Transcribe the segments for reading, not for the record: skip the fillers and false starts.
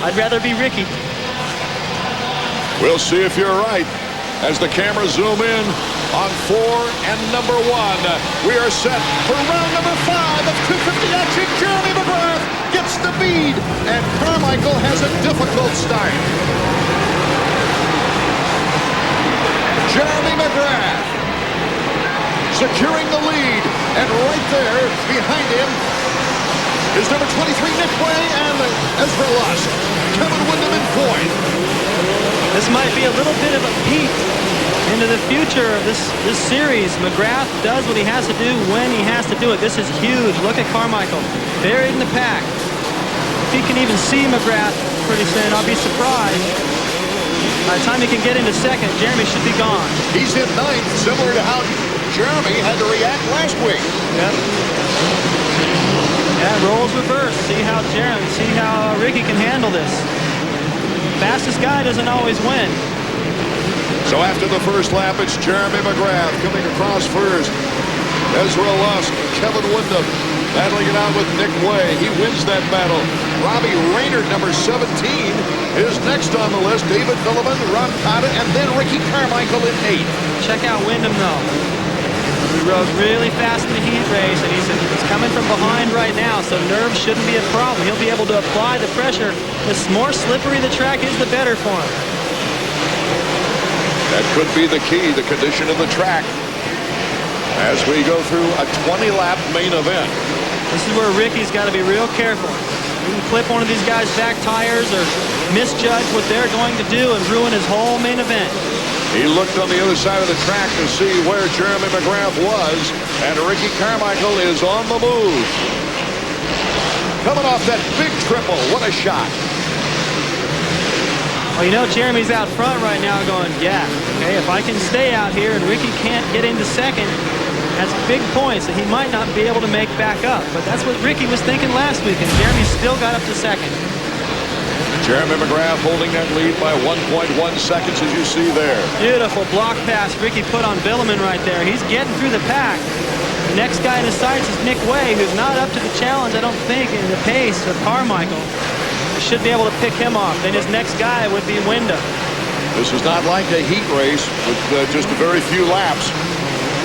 I'd rather be Ricky. We'll see if you're right as the cameras zoom in on 4 and number 1. We are set for round number 5 of 250 action. Jeremy McGrath gets the lead, and Carmichael has a difficult start. Jeremy McGrath securing the lead, and right there behind him is number 23 Nick Way and Ezra Lusk. Kevin Windham in fourth. This might be a little bit of a peek into the future of this series. McGrath does what he has to do when he has to do it. This is huge. Look at Carmichael, buried in the pack. If he can even see McGrath pretty soon, I'll be surprised. By the time he can get into second, Jeremy should be gone. He's in ninth, similar to how Jeremy had to react last week. Yep. Yeah, roles reverse. See how Ricky can handle this. Fastest guy doesn't always win. So after the first lap, it's Jeremy McGrath coming across first. Ezra Lusk, Kevin Windham battling it out with Nick Way. He wins that battle. Robbie Raynard, number 17, is next on the list. David Villeman, Ron Cotta, and then Ricky Carmichael in 8th. Check out Windham, though. He rode really fast in the heat race, and he's coming from behind right now, so nerves shouldn't be a problem. He'll be able to apply the pressure. The more slippery the track is, the better for him. That could be the key, the condition of the track, as we go through a 20-lap main event. This is where Ricky's got to be real careful. He can clip one of these guys' back tires or misjudge what they're going to do and ruin his whole main event. He looked on the other side of the track to see where Jeremy McGrath was, and Ricky Carmichael is on the move. Coming off that big triple, what a shot. Well, you know Jeremy's out front right now going, yeah, okay, if I can stay out here and Ricky can't get into second, that's big points that he might not be able to make back up. But that's what Ricky was thinking last week, and Jeremy still got up to second. Jeremy McGrath holding that lead by 1.1 seconds, as you see there. Beautiful block pass Ricky put on Villeman right there. He's getting through the pack. The next guy in his sights is Nick Way, who's not up to the challenge, I don't think, in the pace of Carmichael. He should be able to pick him off. Then his next guy would be Windham. This is not like a heat race with just a very few laps.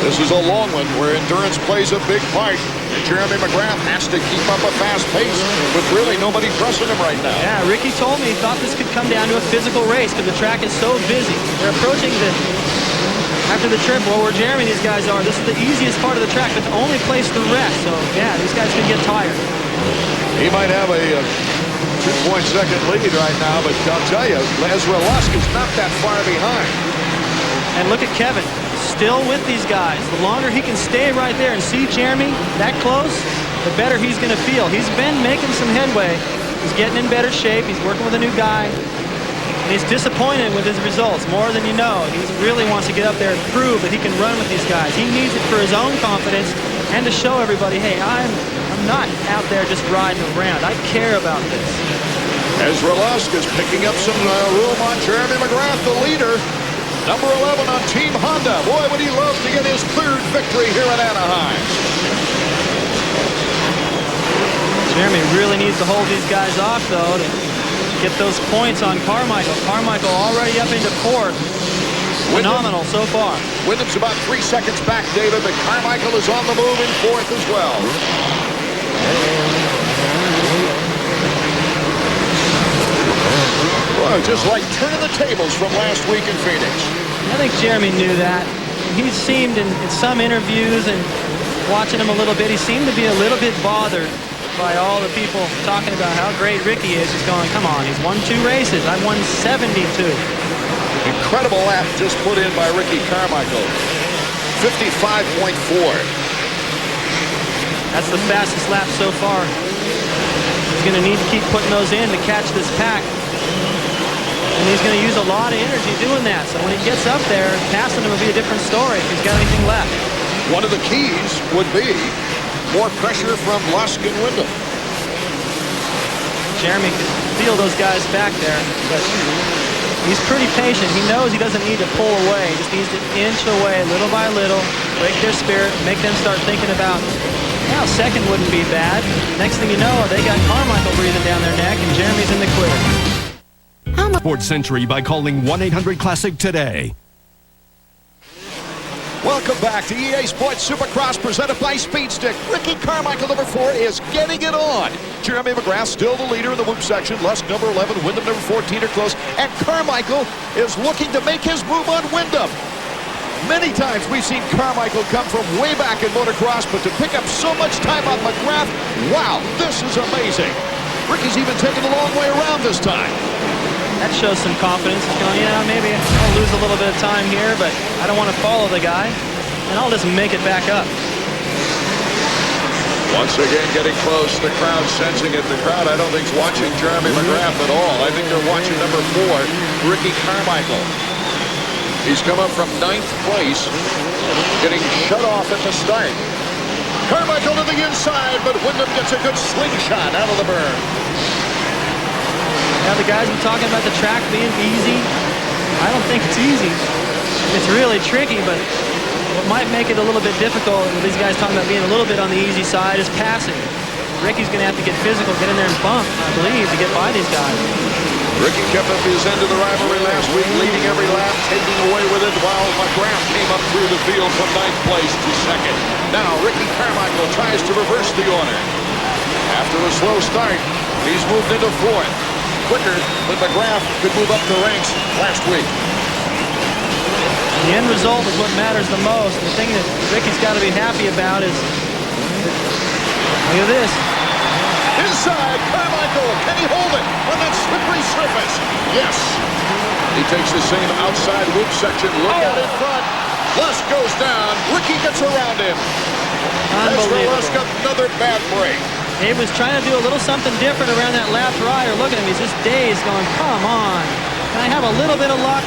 This is a long one where endurance plays a big part. And Jeremy McGrath has to keep up a fast pace with really nobody pressing him right now. Yeah, Ricky told me he thought this could come down to a physical race because the track is so busy. They're approaching after the triple where Jeremy and these guys are. This is the easiest part of the track, but the only place to rest. So, yeah, these guys can get tired. He might have a 2-point-second lead right now, but I'll tell you, Ezra Lusk is not that far behind. And look at Kevin. Still with these guys. The longer he can stay right there and see Jeremy that close, the better he's going to feel. He's been making some headway. He's getting in better shape. He's working with a new guy. And he's disappointed with his results more than you know. He really wants to get up there and prove that he can run with these guys. He needs it for his own confidence and to show everybody, hey, I'm not out there just riding around. I care about this. Ezra Lusk is picking up some room on Jeremy McGrath, the leader. Number 11 on Team Honda. Boy, would he love to get his third victory here at Anaheim. Jeremy really needs to hold these guys off, though, to get those points on Carmichael. Carmichael already up into fourth. Phenomenal so far. Windham's about 3 seconds back, David, but Carmichael is on the move in fourth as well. Well, just like turning the tables from last week in Phoenix. I think Jeremy knew that. He seemed in some interviews and watching him a little bit, he seemed to be a little bit bothered by all the people talking about how great Ricky is. He's going, come on, he's won 2 races. I've won 72. Incredible lap just put in by Ricky Carmichael. 55.4. That's the fastest lap so far. He's going to need to keep putting those in to catch this pack. And he's going to use a lot of energy doing that. So when he gets up there, passing him will be a different story if he's got anything left. One of the keys would be more pressure from Lusk and Windham. Jeremy can feel those guys back there, but he's pretty patient. He knows he doesn't need to pull away. He just needs to inch away little by little, break their spirit, make them start thinking about, well, second wouldn't be bad. Next thing you know, they got Carmichael breathing down their neck, and Jeremy's in the clear. Sports Century by calling 1-800-CLASSIC today. Welcome back to EA Sports Supercross presented by Speedstick. Ricky Carmichael, number 4, is getting it on. Jeremy McGrath still the leader in the whoop section. Lusk, number 11. Wyndham, number 14 are close. And Carmichael is looking to make his move on Wyndham. Many times we've seen Carmichael come from way back in motocross, but to pick up so much time on McGrath, wow, this is amazing. Ricky's even taken a long way around this time. That shows some confidence. He's going, yeah, maybe I'll lose a little bit of time here, but I don't want to follow the guy, and I'll just make it back up. Once again, getting close. The crowd sensing it. The crowd, I don't think, is watching Jeremy McGrath at all. I think they're watching number 4, Ricky Carmichael. He's come up from 9th place, getting shut off at the start. Carmichael to the inside, but Wyndham gets a good slingshot out of the berm. Now the guys been talking about the track being easy. I don't think it's easy. It's really tricky, but what might make it a little bit difficult, and these guys talking about being a little bit on the easy side, is passing. Ricky's going to have to get physical, get in there and bump, I believe, to get by these guys. Ricky kept up his end of the rivalry last week, leading every lap, taking away with it, while McGrath came up through the field from 9th place to 2nd. Now Ricky Carmichael tries to reverse the order. After a slow start, he's moved into 4th. Quicker than McGrath could move up the ranks last week. The end result is what matters the most. The thing that Ricky's got to be happy about is, look at this. Inside, Carmichael, can he hold it on that slippery surface? Yes. He takes the same outside whoop section. Look at it in front. Lusk goes down. Ricky gets around him. Unbelievable. Lusk got another bad break. He was trying to do a little something different around that left rider. Look at him. He's just dazed going, come on. Can I have a little bit of luck?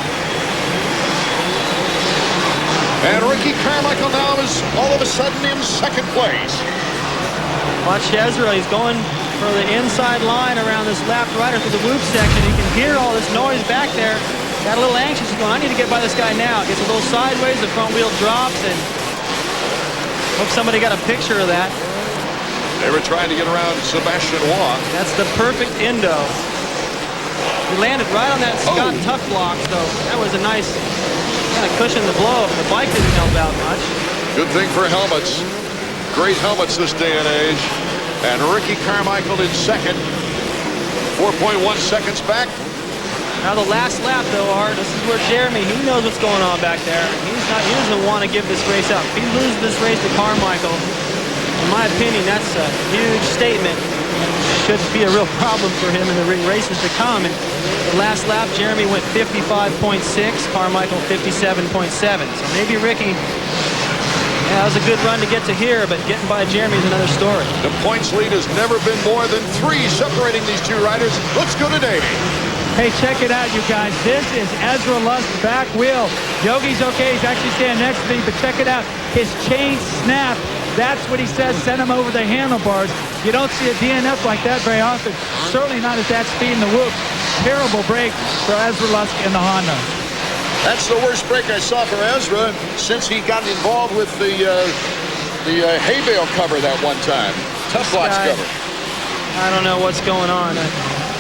And Ricky Carmichael now is all of a sudden in 2nd place. Watch Ezra. He's going for the inside line around this left rider through the whoop section. You can hear all this noise back there. Got a little anxious. He's going, I need to get by this guy now. Gets a little sideways. The front wheel drops. And hope somebody got a picture of that. They were trying to get around Sebastian Waugh. That's the perfect endo. He landed right on that Scott Tuck block, so that was a nice kind of cushion the blow, but the bike didn't help out much. Good thing for helmets. Great helmets this day and age. And Ricky Carmichael in 2nd. 4.1 seconds back. Now the last lap, though, Art, this is where Jeremy, he knows what's going on back there. He doesn't want to give this race up. If he loses this race to Carmichael, in my opinion, that's a huge statement. Should be a real problem for him in the races to come. And the last lap, Jeremy went 55.6, Carmichael 57.7. So maybe Ricky, that was a good run to get to here, but getting by Jeremy is another story. The points lead has never been more than 3 separating these two riders. Let's go to Davey. Hey, check it out, you guys. This is Ezra Lusk's back wheel. Yogi's okay. He's actually standing next to me, but check it out. His chain snapped. That's what he says sent him over the handlebars. You don't see a DNF like that very often. Certainly not at that speed in the whoop. Terrible break for Ezra Lusk in the Honda. That's the worst break I saw for Ezra since he got involved with the hay bale cover that one time. Tough box cover. I don't know what's going on.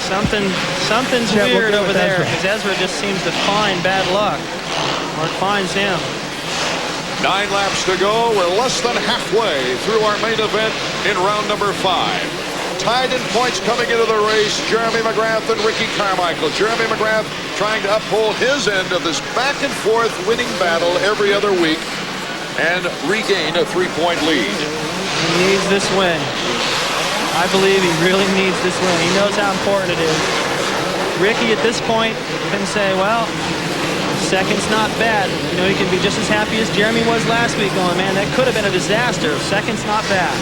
Something's weird over there because Ezra just seems to find bad luck, or it finds him. 9 laps to go. We're less than halfway through our main event in round number 5. Tied in points coming into the race, Jeremy McGrath and Ricky Carmichael. Jeremy McGrath trying to uphold his end of this back and forth winning battle every other week and regain a 3-point lead. He needs this win. I believe he really needs this win. He knows how important it is. Ricky at this point can say, well, 2nd's not bad. You know, he can be just as happy as Jeremy was last week going, man, that could have been a disaster. 2nd's not bad.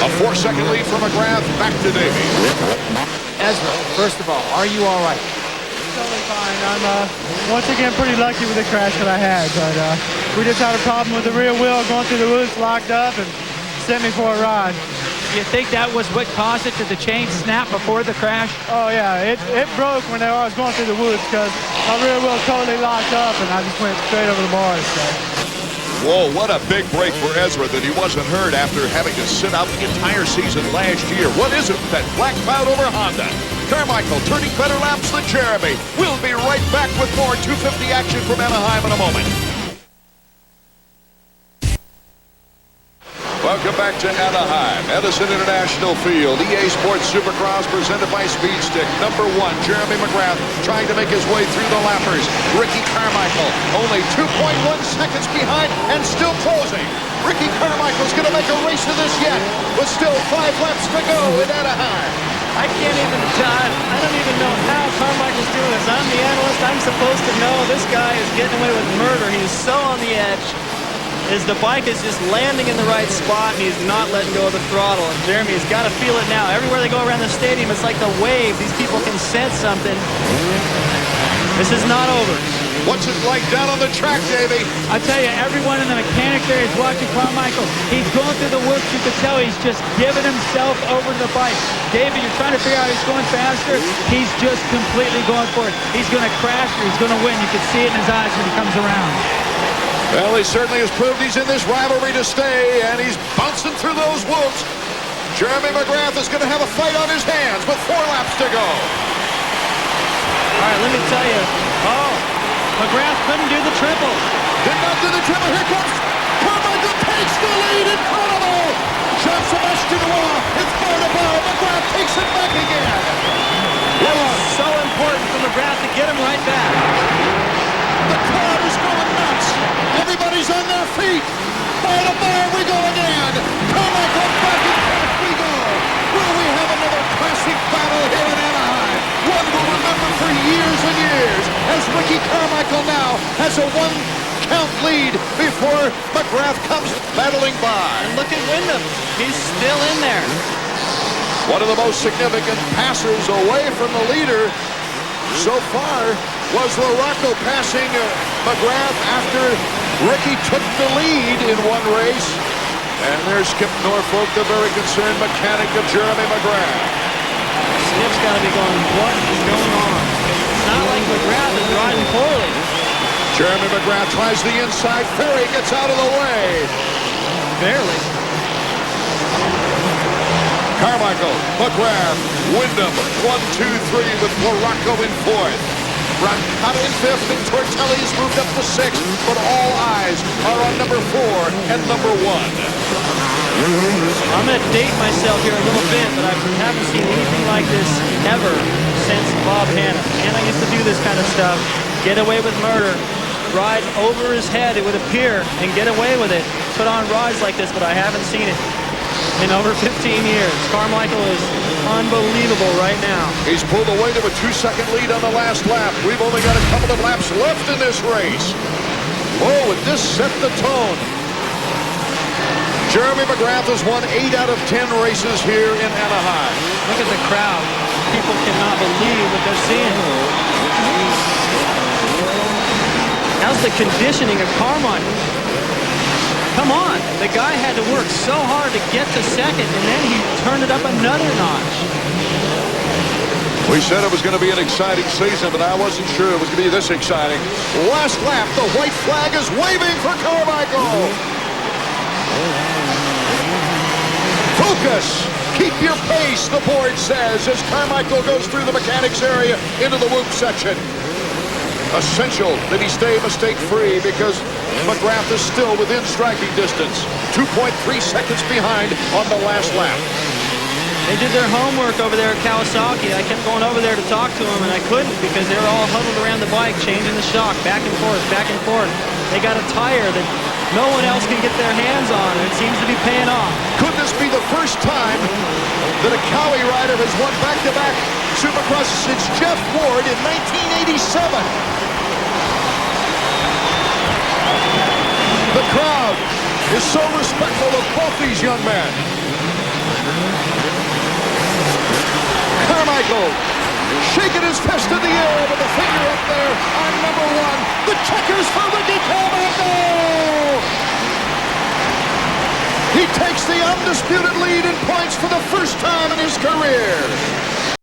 A 4-second lead for McGrath. Back to Davey. Ezra, first of all, are you all right? Totally fine. I'm once again pretty lucky with the crash that I had, but we just had a problem with the rear wheel going through the woods, locked up, and sent me for a ride. You think that was what caused it? Did the chain snap before the crash? Oh yeah, it broke when I was going through the woods because my rear wheel totally locked up, and I just went straight over the bars. So. Whoa, what a big break for Ezra that he wasn't hurt after having to sit out the entire season last year. What is it, that black cloud over Honda? Carmichael turning better laps than Jeremy. We'll be right back with more 250 action from Anaheim in a moment. Welcome back to Anaheim, Edison International Field. EA Sports Supercross presented by Speedstick. Number 1, Jeremy McGrath trying to make his way through the lappers. Ricky Carmichael only 2.1 seconds behind and still closing. Ricky Carmichael's going to make a race of this yet, with still 5 laps to go in Anaheim. I don't even know how Carmichael's doing this. I'm the analyst. I'm supposed to know this guy is getting away with murder. He is so on the edge. As the bike is just landing in the right spot, and he's not letting go of the throttle. And Jeremy has got to feel it now. Everywhere they go around the stadium, it's like the wave. These people can sense something. This is not over. What's it like down on the track, Davey? I tell you, everyone in the mechanic there is watching Carmichael. He's going through the whoops. You can tell he's just giving himself over to the bike. David, you're trying to figure out he's going faster. He's just completely going for it. He's going to crash or he's going to win. You can see it in his eyes when he comes around. Well, he certainly has proved he's in this rivalry to stay, and he's bouncing through those whoops. Jeremy McGrath is going to have a fight on his hands with 4 laps to go. All right, let me tell you. Oh, McGrath couldn't do the triple. Did not do the triple. Here comes Carmichael, takes the lead. Incredible. Jean-Sebastian Roy. It's bar to bar. McGrath takes it back again. That was so important for McGrath to get him right back. The crowd is going nuts. Everybody's on their feet. Bar to bar we go again. Carmichael back and forth we go. Will we have another classic battle here in Anaheim? One we'll remember for years and years, as Ricky Carmichael now has a 1-count lead before McGrath comes battling by. And look at Wyndham. He's still in there. One of the most significant passes away from the leader so far was LaRocco passing McGrath after Ricky took the lead in one race. And there's Skip Norfolk, the very concerned mechanic of Jeremy McGrath. Skip's got to be going, what is going on? It's not like McGrath is riding poorly. Jeremy McGrath tries the inside. Ferry gets out of the way. Barely. Carmichael, McGrath, Wyndham, 1, 2, 3 with LaRocco in 4th. Brancata in 5th, and Tortelli has moved up to 6th, but all eyes are on number 4 and number 1. I'm going to date myself here a little bit, but I haven't seen anything like this ever since Bob Hanna. Hanna used to do this kind of stuff, get away with murder, ride over his head, it would appear, and get away with it. Put on rides like this, but I haven't seen it in over 15 years. Carmichael is unbelievable right now. He's pulled away to a 2-second lead on the last lap. We've only got a couple of laps left in this race. Oh, and this set the tone. Jeremy McGrath has won 8 out of 10 races here in Anaheim. Look at the crowd. People cannot believe what they're seeing. How's the conditioning of Carmichael? Come on. The guy had to work so hard to get to second, and then he turned it up another notch. We said it was going to be an exciting season, but I wasn't sure it was going to be this exciting. Last lap, the white flag is waving for Carmichael. Focus! Keep your pace, the board says, as Carmichael goes through the mechanics area into the whoop section. Essential that he stay mistake-free because McGrath is still within striking distance. 2.3 seconds behind on the last lap. They did their homework over there at Kawasaki. I kept going over there to talk to them, and I couldn't because they were all huddled around the bike, changing the shock, back and forth, back and forth. They got a tire that no one else can get their hands on, and it seems to be paying off. Could this be the first time that a Cowie rider has won back-to-back Supercrosses since Jeff Ward in 1987? The crowd is so respectful of both these young men. Carmichael shaking his fist in the air with a finger up there on number 1. The checkers for Ricky Carmichael. He takes the undisputed lead in points for the first time in his career.